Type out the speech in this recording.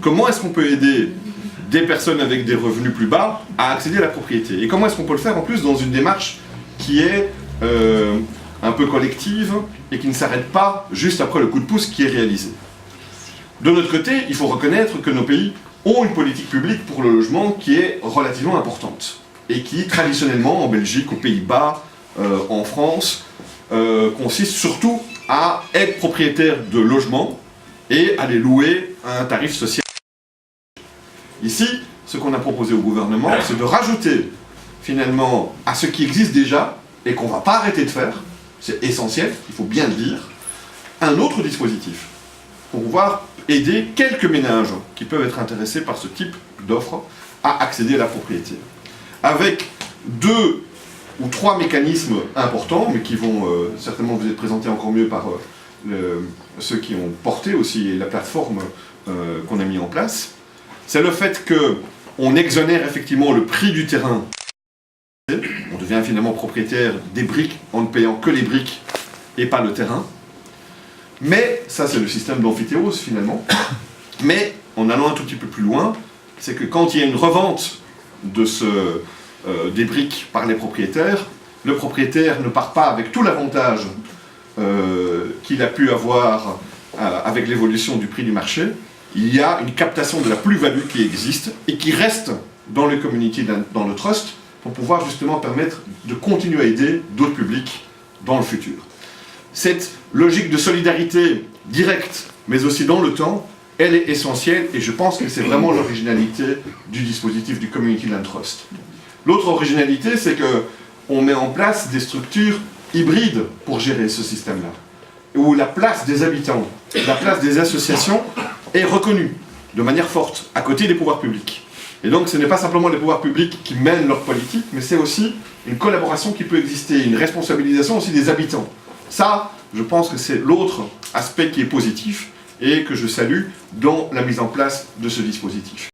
comment est-ce qu'on peut aider des personnes avec des revenus plus bas à accéder à la propriété. Et comment est-ce qu'on peut le faire en plus dans une démarche qui est un peu collective et qui ne s'arrête pas juste après le coup de pouce qui est réalisé. De notre côté, il faut reconnaître que nos pays ont une politique publique pour le logement qui est relativement importante et qui, traditionnellement, en Belgique, aux Pays-Bas, en France, consiste surtout à être propriétaire de logements et à les louer à un tarif social. Ici, ce qu'on a proposé au gouvernement, c'est de rajouter, finalement, à ce qui existe déjà, et qu'on ne va pas arrêter de faire, c'est essentiel, il faut bien le dire, un autre dispositif, pour pouvoir aider quelques ménages qui peuvent être intéressés par ce type d'offre à accéder à la propriété. Avec 2 ou 3 mécanismes importants, mais qui vont certainement vous être présentés encore mieux par ceux qui ont porté aussi la plateforme qu'on a mis en place. C'est le fait qu'on exonère effectivement le prix du terrain. On devient finalement propriétaire des briques en ne payant que les briques et pas le terrain. Mais, ça c'est le système d'amphithéose finalement, mais en allant un tout petit peu plus loin, c'est que quand il y a une revente de des briques par les propriétaires, le propriétaire ne part pas avec tout l'avantage qu'il a pu avoir avec l'évolution du prix du marché. Il y a une captation de la plus-value qui existe et qui reste dans les communautés, dans le trust, pour pouvoir justement permettre de continuer à aider d'autres publics dans le futur. Cette logique de solidarité directe, mais aussi dans le temps, elle est essentielle et je pense que c'est vraiment l'originalité du dispositif du Community Land Trust. L'autre originalité, c'est qu'on met en place des structures hybrides pour gérer ce système-là, où la place des habitants, la place des associations est reconnue de manière forte, à côté des pouvoirs publics. Et donc ce n'est pas simplement les pouvoirs publics qui mènent leur politique, mais c'est aussi une collaboration qui peut exister, une responsabilisation aussi des habitants. Ça, je pense que c'est l'autre aspect qui est positif et que je salue dans la mise en place de ce dispositif.